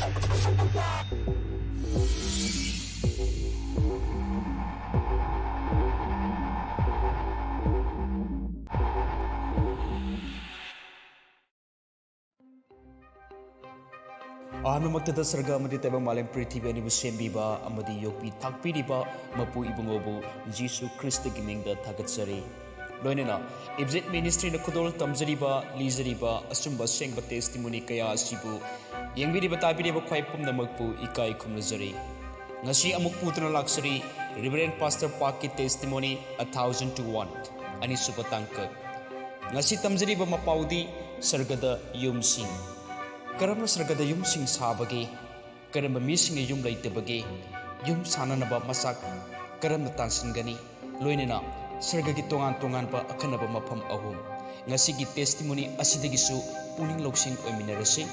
Ahanumagtada sarga amadi tayba malem prithibhi anibu sembiba amadi yokpi thakpiriba mapu ibungobu Jisu Kristo gi mingda thagatsari. Loinena Exit Ministry na khudol tamjariba lijariba asumba sengba testimony kaya asibu yengbiriba tabiriba khwai pumnamakpu ikai khumnajari. Ngasi amuk putuna laksari Reverend Pastor Park ki testimony 1000 to 1 ani suba tangka. Ngasi tamjariba mapaudi sargada yumsing. Karamna sargada yumsing sabagi karamna mising yum laitabagi yum sananaba masak karamna tansingani loinena sargagi tongan ba akhanaba mafam ahum ngasigi testimony asidagisu puning loksing oiminarasi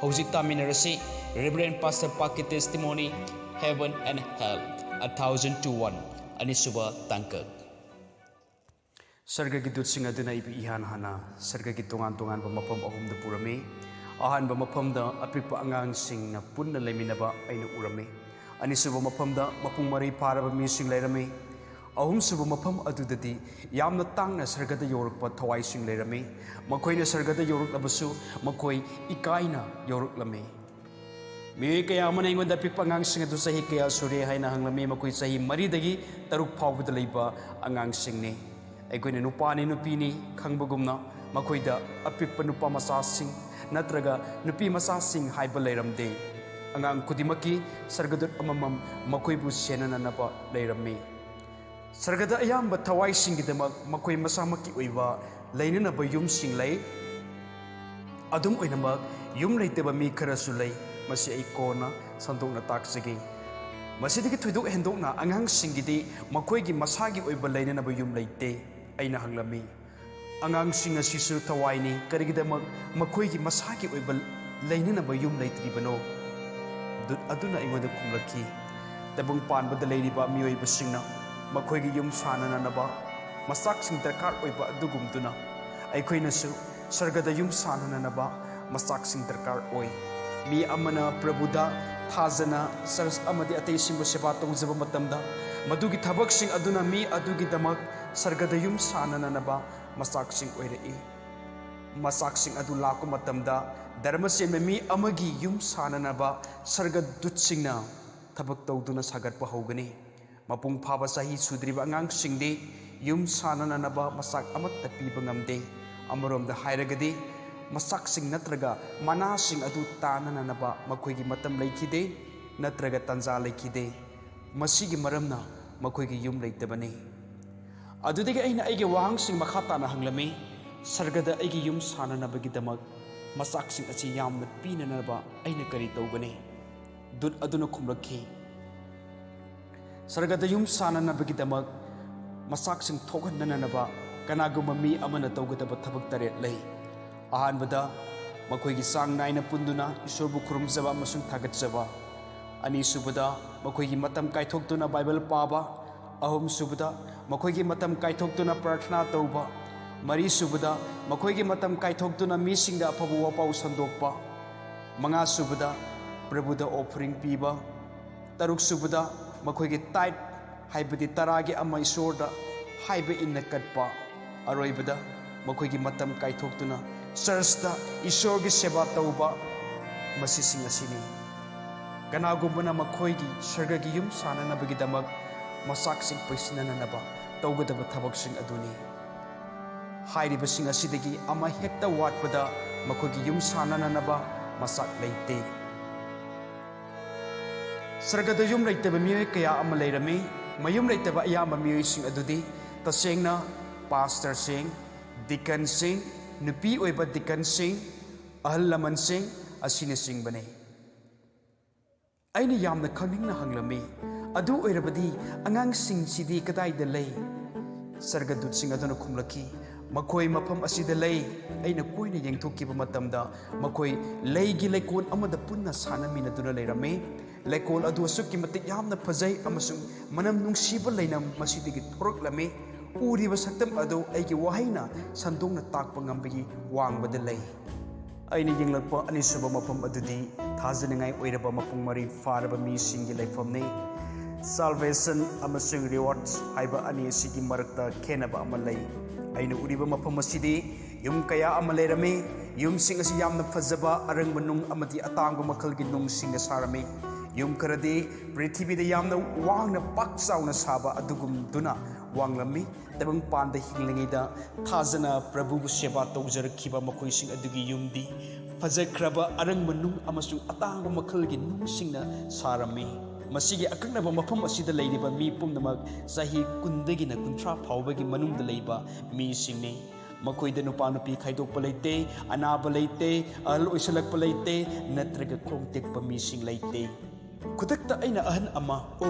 hojik taminarasi Reverend Pastor Park ki testimony Heaven and Hell 1000 to 1 anisuba tangka sargagi dutsing aduna ibi ihan hana sargagi tongan ba mafam ahum da purame ahanba mafamda apikpa angangsing na punna leiminaba aina urame anisuba mafamda mapung mari paraba mising leirame ahumsuba mafam adudadi yamna tangna sargada yorukpa thawaising leirame makoina sargada yoruklabasu makoi ikaina yoruklame mi kaya amana ingonda apikpa angangsing adu sahi kaya sure haina hanglame makoi sahi mari dagi taruk phawbada leiba angangsing ne aikoina nupani nupini khangbagumna makoida apikpa nupa masasing natraga nupi masasing haiba leiramde angang kudimaki sargadut amamam makoibu senananaba leirame sargada ayamba thawai singgidamak makoi masamaki oiba leinanaba yumsing lei adum oinamak yum leiteba mi kharasu lei masi ai kona sandokna taksagi masidigi thuiduk hendokna angang singidi makoigi masagi oiba leinanaba yum leite aina hanglami angang sing asisu tawaini karigidamak makoigi masagi oiba leinanaba yum leitribano aduna ingoda kumlaki tabung panbada leiriba miyoiba singna makoigi yum sanananaba masak sing darkar oiba adugumduna aikoinasu sargada yum sanananaba masak sing darkar oi mi amana prabuda thazana sars amadi atei singbo seba tongzaba matamda madugi thabak sing aduna mi adugi damak sargada yum sanananaba masak sing oirei masak sing adu laku matamda dharma senme mi amagi yum sananaba sarga dutsingna thabak tawduna sagatpa hogani mapung phaba sahi sudriba angang singde yum sananaba masak amatta piba ngamde amarom da hairagadi masak sing natraga mana sing adu tananaba makoigi matam laikide natraga tanja laikide masigi maramna makoigi yum laitabani adudagi aina aige wahang sing makhata na hanglami sargada aige yum sananabagi damak masak sing achi yamna pinanaba aina kari tawgani dut aduna khumrakhi sargada yum sananabagi damak masak sing thokhananaba kanaguma mi amana tawgadaba thabak taret lei ahanbada makoigi sang naina punduna isorbu khurumjaba amasung thagatsaba ani subada makoigi matam kaithokduna bible paba ahum subada makoigi matam kaithokduna prarthana tauba mari subada makoigi matam kaithokduna misingda afabu wapau sandokpa manga subada prabuda offering piba taruk subada makoigi tait haibadi taragi ama isorda haiba inna katpa aroibada makoigi matam kaithokduna churchda isorgi seba tauba masising asini kanagumana makoigi sargagi yum sananabagi damak masak sing paisinananaba tawgadaba thabak sing aduni hairiba sing asidagi ama hekta watpada makoigi yum sanananaba masak leite sargada yum leitaba miyoi kaya ama leirami mayum leitaba ayamba miyoi sing adudi tasengna pastor sing deacon sing nupi oiba deacon sing ahal laman sing asina sing bane aina yamna khangning hanglami adu oirabadi angang sing sidi kadai da lei sargadut sing aduna khumlaki makoi mafam asida lei aina koina yengthokkiba matamda makoi leigi lekon amada punna sanamina duna leirame lekon adu asukki matik yamna phajai amasung manam nungsiba leinam masidigi thoroklame uriba saktam adu aigi wahaina sandongna takpa ngambagi wangbada lei ꯑꯩꯅ ꯌꯦꯡꯂꯛꯄ ꯑꯅꯤꯁꯨꯕ ꯃꯐꯝ ꯑꯗꯨꯗꯤ ꯊꯥꯖꯅꯤꯡꯉꯥꯏ ꯑꯣꯏꯔꯕ ꯃꯄꯨꯡ ꯃꯔꯩ ꯐꯥꯔꯕ ꯃꯤꯁꯤꯡꯒꯤ ꯂꯩꯐꯝꯅꯤ꯫ ꯁꯥꯜꯚꯦꯁꯟ ꯑꯃꯁꯨꯡ ꯔꯤꯋꯥꯔꯗꯁ ꯍꯥꯏꯕ ꯑꯅꯤ ꯑꯁꯤꯒꯤ ꯃꯔꯛꯇ ꯈꯦꯟꯅꯕ ꯑꯃ ꯂꯩ꯫ ꯑꯩꯅ ꯎꯔꯤꯕ ꯃꯐꯝ ꯑꯁꯤꯗꯤ ꯌꯨꯝ ꯀꯌꯥ ꯑꯃ ꯂꯩꯔꯝꯃꯤ꯫ ꯌꯨꯝꯁꯤꯡ ꯑꯁꯤ ꯌꯥꯝꯅ ꯐꯖꯕ ꯑꯔꯪꯕ ꯅꯨꯡ ꯑꯃꯗꯤ ꯑꯇꯥꯡꯕ ꯃꯈꯜꯒꯤ ꯅꯨꯡꯁꯤꯡꯅ ꯁꯥꯔꯝꯃꯤ꯫ ꯌꯨꯝ ꯈꯔꯗꯤ ꯄ꯭ꯔꯤꯊꯤꯕꯤꯗ ꯌꯥꯝꯅ ꯋꯥꯡꯅ ꯄꯥꯛ ꯆꯥꯎꯅ ꯁꯥꯕ ꯑꯗꯨꯒꯨꯝꯗꯨꯅ ꯋꯥꯡꯂꯝꯃꯤ꯫ ꯇꯥꯏꯕꯪꯄꯥꯟꯗ ꯍꯤꯡꯂꯤꯉꯩꯗ ꯊꯥꯖꯅ ꯄ꯭ꯔꯚꯨꯕꯨ ꯁꯦꯕꯥ ꯇꯧꯖꯔꯛꯈꯤꯕ ꯃꯈꯣꯏꯁꯤꯡ ꯑꯗꯨꯒꯤ ꯌꯨꯝꯗꯤ ꯐꯖꯈ꯭ꯔꯕ ꯑꯔꯪꯕ ꯅꯨꯡ ꯑꯃꯁꯨꯡ ꯑꯇꯥꯡꯕ ꯃꯈꯜꯒꯤ ꯅꯨꯡꯁꯤꯡꯅ ꯁꯥꯔꯝꯃꯤ꯫ ꯃꯁꯤꯒꯤ ꯑꯀꯛꯅꯕ ꯃꯐꯝ ꯑꯁꯤꯗ ꯂꯩꯔꯤꯕ ꯃꯤ ꯄꯨꯝꯅꯃꯛ ꯆꯍꯤ 10ꯗꯒꯤꯅ 30 ꯐꯥꯎꯕꯒꯤ ꯃꯅꯨꯡꯗ ꯂꯩꯕ ꯃꯤꯁꯤꯡꯅꯤ꯫ ꯃꯈꯣꯏꯗ ꯅꯨꯄꯥ ꯅꯨꯄꯤ ꯈꯥꯏꯗꯣꯛꯄ ꯂꯩꯇꯦ, ꯑꯅꯥꯕ ꯂꯩꯇꯦ, ꯑꯍꯜ ꯑꯣꯏꯁꯜꯂꯛꯄ ꯂꯩꯇꯦ, ꯅꯠꯇ꯭ꯔꯒ ꯈꯣꯡ ꯇꯦꯛꯄ ꯃꯤꯁꯤꯡ ꯂꯩꯇꯦ꯫ ꯈꯨꯗꯛꯇ ꯑꯩꯅ ꯑꯍꯟ ꯑꯃ,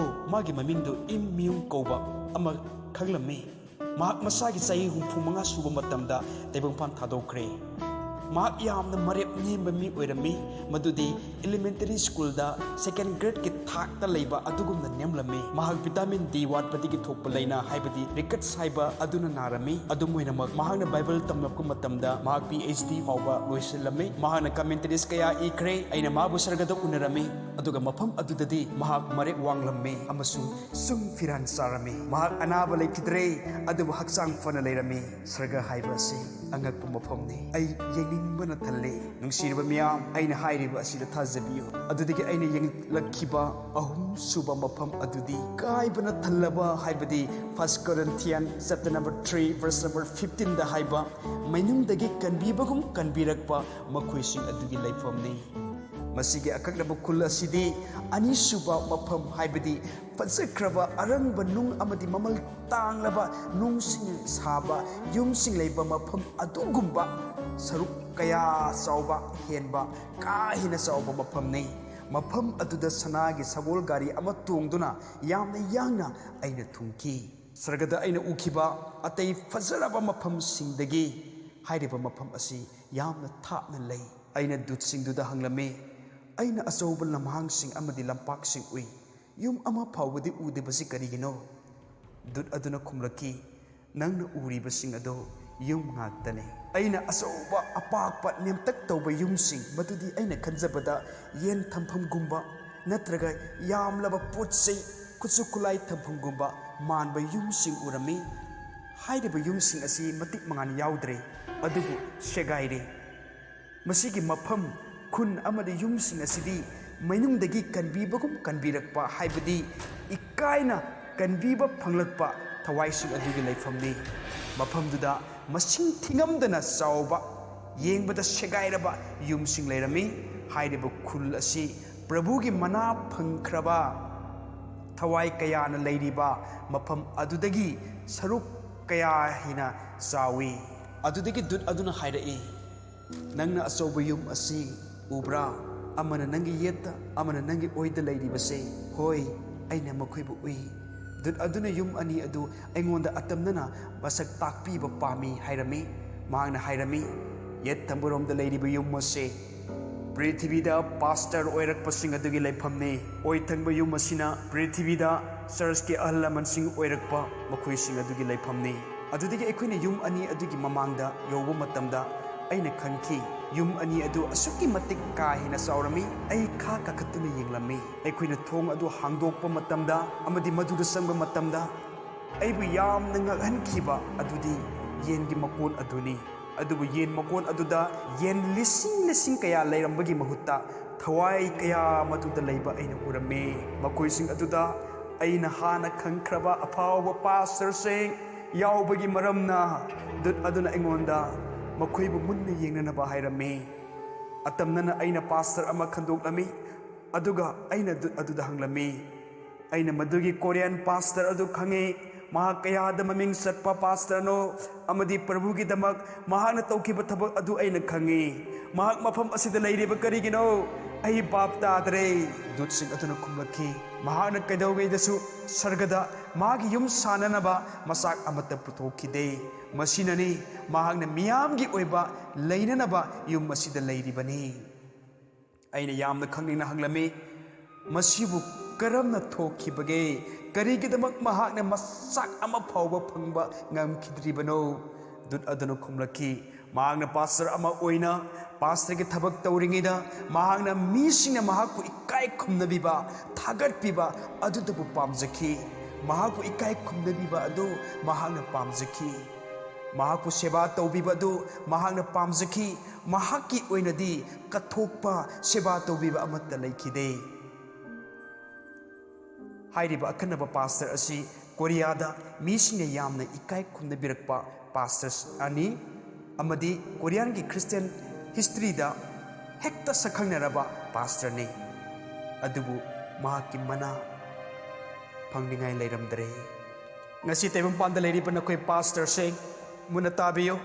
ꯃꯥꯒꯤ ꯃꯃꯤꯡꯗꯨ ꯏꯝ ꯃ꯭ꯌꯨꯡ ꯀꯧꯕ ꯑꯃ ꯈꯪꯂꯝꯃꯤ꯫ ꯃꯍꯥꯛ ꯃꯁꯥꯒꯤ ꯆꯍꯤ 65 ꯁꯨꯕ ꯃꯇꯝꯗ ꯇꯥꯏꯕꯪꯄꯥꯟ ꯊꯥꯗꯣꯛꯈ꯭ꯔꯦ꯫ ꯃꯍꯥꯛ ꯌꯥꯝꯅ ꯃꯔꯦꯞ ꯅꯦꯝꯕ ꯃꯤ ꯑꯣꯏꯔꯝꯃꯤ, ꯃꯗꯨꯗꯤ ꯏꯂꯤꯃꯦꯟꯇꯔꯤ ꯁ꯭ꯀꯨꯜꯗ 2nd ꯒ꯭ꯔꯦꯗꯀꯤ ꯊꯥꯛꯇ ꯂꯩꯕ ꯑꯗꯨꯒꯨꯝꯅ ꯅꯦꯝꯂꯝꯃꯤ꯫ ꯃꯍꯥꯛ ꯚꯤꯇꯥꯃꯤꯟ ꯗꯤ ꯋꯥꯠꯄꯗꯒꯤ ꯊꯣꯛꯄ ꯂꯩꯅꯥ ꯍꯥꯏꯕꯗꯤ ꯔꯤꯀꯠꯁ ꯍꯥꯏꯕ ꯑꯗꯨꯅ ꯅꯥꯔꯝꯃꯤ꯫ ꯑꯗꯨꯝ ꯑꯣꯏꯅꯃꯛ ꯃꯍꯥꯛꯅ ꯕꯥꯏꯕꯜ ꯇꯝꯂꯛꯄ ꯃꯇꯝꯗ ꯃꯍꯥꯛ PhD ꯐꯥꯎꯕ ꯂꯣꯏꯁꯤꯜꯂꯝꯃꯤ꯫ ꯃꯍꯥꯛꯅ ꯀꯃꯦꯟꯇꯔꯤꯁ ꯀꯌꯥ ꯏꯈ꯭ꯔꯦ꯫ ꯑꯩꯅ ꯃꯍꯥꯛꯄꯨ ꯁꯔꯒꯗ ꯎꯅꯔꯝꯃꯤ, ꯑꯗꯨꯒ ꯃꯐꯝ ꯑꯗꯨꯗꯗꯤ ꯃꯍꯥꯛ ꯃꯔꯦꯞ ꯋꯥꯡꯂꯝꯃꯤ ꯑꯃꯁꯨꯡ ꯁꯨꯝ ꯐꯤꯔꯥꯟ ꯆꯥꯔꯝꯃꯤ꯫ ꯃꯍꯥꯛ ꯑꯅꯥꯕ ꯂꯩꯈꯤꯗ꯭ꯔꯦ, ꯑꯗꯨꯕꯨ ꯍꯛꯆꯥꯡ ꯐꯅ ꯂꯩꯔꯝꯃꯤ꯫ ꯁꯔꯒ ꯍꯥꯏꯕ ꯑꯁꯤ ꯑꯉꯛꯄ ꯃꯐꯝꯅꯤ꯫ ꯑꯩ ꯌꯦꯡꯅꯤꯡꯕꯅ ꯊꯜꯂꯤ꯫ ꯅꯨꯡꯁꯤꯔꯕ ꯃꯤꯌꯥꯝ, ꯑꯩꯅ ꯍꯥꯏꯔꯤꯕ ꯑꯁꯤꯗ ꯊꯥꯖꯕꯤꯌꯨ꯫ ꯑꯗꯨꯗꯒꯤ ꯑꯩꯅ ꯌꯦꯡꯂꯛꯈꯤꯕ ꯑꯍꯨꯝꯁꯨꯕ ꯃꯐꯝ ꯑꯗꯨꯗꯤ ꯀꯥꯏꯕꯅ ꯊꯜꯂꯕ ꯍꯥꯏꯕꯗꯤ 1 Corinthians chapter number 3 verse number 15ꯗ ꯍꯥꯏꯕ ꯃꯩꯅꯨꯡꯗꯒꯤ ꯀꯟꯕꯤꯕꯒꯨꯝ ꯀꯟꯕꯤꯔꯛꯄ ꯃꯈꯣꯏꯁꯤꯡ ꯑꯗꯨꯒꯤ ꯂꯩꯐꯝꯅꯤ꯫ ꯃꯁꯤꯒꯤ ꯑꯀꯛꯅꯕ ꯈꯨꯜ ꯑꯁꯤꯗꯤ ꯑꯅꯤꯁꯨꯕ ꯃꯐꯝ ꯍꯥꯏꯕꯗꯤ ꯐꯖꯈ꯭ꯔꯕ ꯑꯔꯪꯕ ꯅꯨꯡ ꯑꯃꯗꯤ ꯃꯃꯜ ꯇꯥꯡꯂꯕ ꯅꯨꯡꯁꯤꯡꯅ ꯁꯥꯕ ꯌꯨꯝꯁꯤꯡ ꯂꯩꯕ ꯃꯐꯝ ꯑꯗꯨꯒꯨꯝꯕ ꯁꯔꯨꯛ ꯀꯌꯥ ꯆꯥꯎꯕ ꯍꯦꯟꯕ ꯀꯥ ꯍꯦꯟꯅ ꯆꯥꯎꯕ ꯃꯐꯝꯅꯤ꯫ ꯃꯐꯝ ꯑꯗꯨꯗ ꯁꯅꯥꯒꯤ ꯁꯒꯣꯜ ꯒꯥꯔꯤ ꯑꯃ ꯇꯣꯡꯗꯨꯅ ꯌꯥꯝꯅ ꯌꯥꯡꯅ ꯑꯩꯅ ꯊꯨꯡꯈꯤ꯫ ꯁꯔꯒꯗ ꯑꯩꯅ ꯎꯈꯤꯕ ꯑꯇꯩ ꯐꯖꯔꯕ ꯃꯐꯝꯁꯤꯡꯗꯒꯤ ꯍꯥꯏꯔꯤꯕ ꯃꯐꯝ ꯑꯁꯤ ꯌꯥꯝꯅ ꯊꯥꯞꯅ ꯂꯩ꯫ ꯑꯩꯅ ꯗꯨꯠꯁꯤꯡꯗꯨꯗ ꯍꯪꯂꯝꯃꯤ, ꯑꯩꯅ ꯑꯆꯧꯕ ꯂꯝꯍꯥꯡꯁꯤꯡ ꯑꯃꯗꯤ ꯂꯝꯄꯥꯛꯁꯤꯡ ꯎꯏ, ꯌꯨꯝ ꯑꯃ ꯐꯥꯎꯕꯗꯤ ꯎꯗꯕꯁꯤ ꯀꯔꯤꯒꯤꯅꯣ? ꯗꯨꯠ ꯑꯗꯨꯅ ꯈꯨꯝꯂꯛꯈꯤ, ꯅꯪꯅ ꯎꯔꯤꯕꯁꯤꯡ ꯑꯗꯣ ꯌꯨꯝ ꯉꯥꯛꯇꯅꯤ꯫ ꯑꯩꯅ ꯑꯆꯧꯕ ꯑꯄꯥꯛꯄ ꯅꯦꯝꯇꯛ ꯇꯧꯕ ꯌꯨꯝꯁꯤꯡ, ꯃꯗꯨꯗꯤ ꯑꯩꯅ ꯈꯟꯖꯕꯗ ꯌꯦꯟ ꯊꯝꯐꯝꯒꯨꯝꯕ ꯅꯠꯇ꯭ꯔꯒ ꯌꯥꯝꯂꯕ ꯄꯣꯠꯆꯩ ꯈꯨꯠꯁꯨ ꯈꯨꯠꯂꯥꯏ ꯊꯝꯐꯝꯒꯨꯝꯕ ꯃꯥꯟꯕ ꯌꯨꯝꯁꯤꯡ ꯎꯔꯝꯃꯤ꯫ ꯍꯥꯏꯔꯤꯕ ꯌꯨꯝꯁꯤꯡ ꯑꯁꯤ ꯃꯇꯤꯛ ꯃꯉꯥꯟ ꯌꯥꯎꯗ꯭ꯔꯦ, ꯑꯗꯨꯕꯨ ꯁꯦꯒꯥꯏꯔꯦ꯫ ꯃꯁꯤꯒꯤ ꯃꯐꯝ, ꯈꯨꯟ ꯑꯃꯗꯤ ꯌꯨꯝꯁꯤꯡ ꯑꯁꯤꯗꯤ ꯃꯩꯅꯨꯡꯗꯒꯤ ꯀꯟꯕꯤꯕꯒꯨꯝ ꯀꯟꯕꯤꯔꯛꯄ ꯍꯥꯏꯕꯗꯤ ꯏꯀꯥꯏꯅ ꯀꯟꯕꯤꯕ ꯐꯪꯂꯛꯄ ꯊꯋꯥꯏꯁꯤꯡ ꯑꯗꯨꯒꯤ ꯂꯩꯐꯝꯅꯤ꯫ ꯃꯐꯝꯗꯨꯗ ꯃꯁꯤꯡ ꯊꯤꯉꯝꯗꯅ ꯆꯥꯎꯕ, ꯌꯦꯡꯕꯗ ꯁꯦꯒꯥꯏꯔꯕ ꯌꯨꯝꯁꯤꯡ ꯂꯩꯔꯝꯃꯤ꯫ ꯍꯥꯏꯔꯤꯕ ꯈꯨꯜ ꯑꯁꯤ ꯄ꯭ꯔꯚꯨꯒꯤ ꯃꯅꯥ ꯐꯪꯈ꯭ꯔꯕ ꯊꯋꯥꯏ ꯀꯌꯥꯅ ꯂꯩꯔꯤꯕ ꯃꯐꯝ ꯑꯗꯨꯗꯒꯤ ꯁꯔꯨꯛ ꯀꯌꯥ ꯍꯦꯟꯅ ꯆꯥꯎꯏ꯫ ꯑꯗꯨꯗꯒꯤ ꯗꯨꯠ ꯑꯗꯨꯅ ꯍꯥꯏꯔꯛꯏ, ꯅꯪꯅ ꯑꯆꯧꯕ ꯌꯨꯝ ꯑꯁꯤ ꯎꯕ꯭ꯔꯥ? ꯑꯃꯅ ꯅꯪꯒꯤ ꯌꯦꯠꯇ, ꯑꯃꯅ ꯅꯪꯒꯤ ꯑꯣꯏꯗ ꯂꯩꯔꯤꯕꯁꯦ? ꯍꯣꯏ, ꯑꯩꯅ ꯃꯈꯣꯏꯕꯨ ꯎꯏ꯫ ꯗꯨꯠ ꯑꯗꯨꯅ ꯌꯨꯝ ꯑꯅꯤ ꯑꯗꯨ ꯑꯩꯉꯣꯟꯗ ꯑꯇꯝꯅꯅ ꯃꯁꯛ ꯇꯥꯛꯄꯤꯕ ꯄꯥꯝꯃꯤ ꯍꯥꯏꯔꯝꯃꯤ꯫ ꯃꯍꯥꯛꯅ ꯍꯥꯏꯔꯝꯃꯤ, ꯌꯦꯠ ꯊꯪꯕꯔꯣꯝꯗ ꯂꯩꯔꯤꯕ ꯌꯨꯝ ꯑꯁꯤ ꯄ꯭ꯔꯤꯊꯤꯕꯤꯗ ꯄꯥꯁꯇꯔ ꯑꯣꯏꯔꯛꯄꯁꯤꯡ ꯑꯗꯨꯒꯤ ꯂꯩꯐꯝꯅꯤ꯫ ꯑꯣꯏ ꯊꯪꯕ ꯌꯨꯝ ꯑꯁꯤꯅ ꯄ꯭ꯔꯤꯊꯤꯕꯤꯗ ꯆꯔꯆꯀꯤ ꯑꯍꯜ ꯂꯃꯟꯁꯤꯡ ꯑꯣꯏꯔꯛꯄ ꯃꯈꯣꯏꯁꯤꯡ ꯑꯗꯨꯒꯤ ꯂꯩꯐꯝꯅꯤ꯫ ꯑꯗꯨꯗꯒꯤ ꯑꯩꯈꯣꯏꯅ ꯌꯨꯝ ꯑꯅꯤ ꯑꯗꯨꯒꯤ ꯃꯃꯥꯡꯗ ꯌꯧꯕ ꯃꯇꯝꯗ ꯑꯩꯅ ꯈꯪꯈꯤ, ꯌꯨꯝ ꯑꯅꯤ ꯑꯗꯨ ꯑꯁꯨꯛꯀꯤ ꯃꯇꯤꯛ ꯀꯥ ꯍꯦꯟꯅ ꯆꯥꯎꯔꯝꯃꯤ꯫ ꯑꯩ ꯈꯥ ꯀꯥꯈꯠꯇꯨꯅ ꯌꯦꯡꯂꯝꯃꯤ꯫ ꯑꯩꯈꯣꯏꯅ ꯊꯣꯡ ꯑꯗꯨ ꯍꯥꯡꯗꯣꯛꯄ ꯃꯇꯝꯗ ꯑꯃꯗꯤ ꯃꯗꯨꯗ ꯆꯪꯕ ꯃꯇꯝꯗ ꯑꯩꯕꯨ ꯌꯥꯝꯅ ꯉꯛꯍꯟꯈꯤꯕ ꯑꯗꯨꯗꯤ ꯌꯦꯟꯒꯤ ꯃꯀꯣꯟ ꯑꯗꯨꯅꯤ꯫ ꯑꯗꯨꯕꯨ ꯌꯦꯟ ꯃꯀꯣꯟ ꯑꯗꯨꯗ ꯌꯦꯟ ꯂꯤꯁꯤꯡ ꯀꯌꯥ ꯂꯩꯔꯝꯕꯒꯤ ꯃꯍꯨꯠꯇ ꯊꯋꯥꯏ ꯀꯌా ꯃꯗꯨꯗ ꯂꯩꯕ ꯑꯩꯅ ꯎꯔꯝꯃꯤ꯫ ꯃꯈꯣꯏꯁꯤꯡ ꯑꯗꯨꯗ ꯑꯩꯅ ꯍꯥꯟꯅ ꯈꯪꯈ꯭ꯔꯕ ꯑꯐꯥꯎꯕ ꯄꯥꯁꯇꯔꯁꯤꯡ ꯌꯥꯎꯕꯒꯤ ꯃꯔꯝꯅ ꯗꯨꯠ ꯑꯗꯨꯅ ꯑꯩꯉꯣꯟꯗ ꯃꯈꯣꯏꯕꯨ ꯃꯨꯟꯅ ꯌꯦꯡꯅꯅꯕ ꯍꯥꯏꯔꯝꯃꯤ꯫ ꯑꯇꯝꯅꯅ ꯑꯩꯅ ꯄꯥꯁꯇꯔ ꯑꯃ ꯈꯟꯗꯣꯛꯂꯝꯃꯤ, ꯑꯗꯨꯒ ꯑꯩꯅ ꯗꯨꯠ ꯑꯗꯨꯗ ꯍꯪꯂꯝꯃꯤ, ꯑꯩꯅ ꯃꯗꯨꯒꯤ ꯀꯣꯔꯤꯌꯟ ꯄꯥꯁꯇꯔ ꯑꯗꯨ ꯈꯪꯉꯤ, ꯃꯍꯥꯛ ꯀꯌꯥꯗ ꯃꯃꯤꯡ ꯆꯠꯄ ꯄꯥꯁꯇꯔꯅꯣ, ꯑꯃꯗꯤ ꯄ꯭ꯔꯚꯨꯒꯤꯗꯃꯛ ꯃꯍꯥꯛꯅ ꯇꯧꯈꯤꯕ ꯊꯕꯛ ꯑꯗꯨ ꯑꯩꯅ ꯈꯪꯉꯤ꯫ ꯃꯍꯥꯛ ꯃꯐꯝ ꯑꯁꯤꯗ ꯂꯩꯔꯤꯕ ꯀꯔꯤꯒꯤꯅꯣ? ꯑꯩ ꯚꯥꯞ ꯇꯥꯗ꯭ꯔꯦ꯫ ꯗꯨꯠꯁꯤꯡ ꯑꯗꯨꯅ ꯈꯨꯝꯂꯛꯈꯤ, ꯃꯍꯥꯛꯅ ꯀꯩꯗꯧꯉꯩꯗꯁꯨ ꯁꯔꯒꯗ ꯃꯥꯒꯤ ꯌꯨꯝ ꯁꯥꯅꯅꯕ ꯃꯆꯥꯛ ꯑꯃꯠꯇ ꯄꯨꯊꯣꯛꯈꯤꯗꯦ꯫ ꯃꯁꯤꯅꯅꯤ ꯃꯍꯥꯛꯅ ꯃꯤꯌꯥꯝꯒꯤ ꯑꯣꯏꯕ ꯂꯩꯅꯅꯕ ꯌꯨꯝ ꯑꯁꯤꯗ ꯂꯩꯔꯤꯕꯅꯤ꯫ ꯑꯩꯅ ꯌꯥꯝꯅ ꯈꯪꯅꯤꯡꯅ ꯍꯪꯂꯝꯃꯤ, ꯃꯁꯤꯕꯨ ꯀꯔꯝꯅ ꯊꯣꯛꯈꯤꯕꯒꯦ? ꯀꯔꯤꯒꯤꯗꯃꯛ ꯃꯍꯥꯛꯅ ꯃꯆꯥꯛ ꯑꯃ ꯐꯥꯎꯕ ꯐꯪꯕ ꯉꯝꯈꯤꯗ꯭ꯔꯤꯕꯅꯣ? ꯗꯨꯠ ꯑꯗꯨꯅ ꯈꯨꯝꯂꯛꯈꯤ, mahangna pastor ama oina pastor ki thabak tauringida mahangna misingna mahakpu ikai khumnabiba thagatpiba adudabu pamjakhi mahakpu ikai khumnabiba adu mahangna pamjakhi mahakpu seba taubiba adu mahangna pamjakhi mahakki oinadi kathokpa seba taubiba amatta laikhide hairiba akanaba pastor asi Koreada misingna yamna ikai khumnabirakpa pastors ani amadi Korean ki Christian history da hekta sakhangnaraba pastor ni adubu mahakki mana phangningai leiramdare ngasi taibam panda leiriba nakoi pastor se muna tabiyo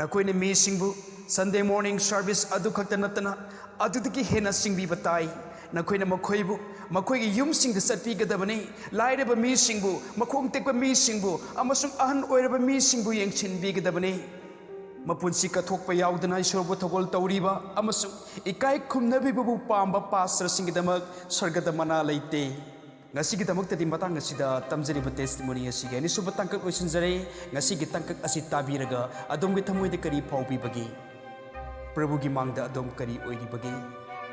nakoi ne mi singbu Sunday morning service adu khakta natana adudiki hena singbi batai nakoi na makhoibu makoi gi yum sing da satpi gadabani laireba mi singbu makhong tekpa mi singbu amasung ahan oireba mi singbu yengchin bi gadabani mapunsi kathokpa yaudana isorbo thogol tauriba amasung ikai khumnabibu pamba pastor singidamak sargada mana leite ngasi gi damak tadi matang ngasi da tamjari ba testimony asi ga ni suba tangkak oisinjare ngasi gi tangkak asi tabiraga adom gi thamoi de kari phaubi bagi प्रभु की मांगदा अदोम करी ओइरी बगे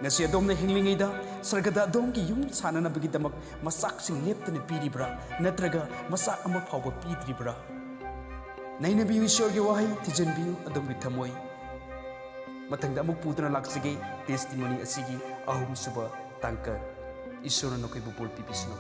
ngasi adom na hinglingida sargada adom ki yum sanana bagi damak masak sing leptane piribra natraga masak ama phawba pidribra naina bi ishor gi wahai tijan bi adom bi thamoi mathangda amuk putuna laksige testimony asigi ahum suba tangka ishor no kai bupol pipisno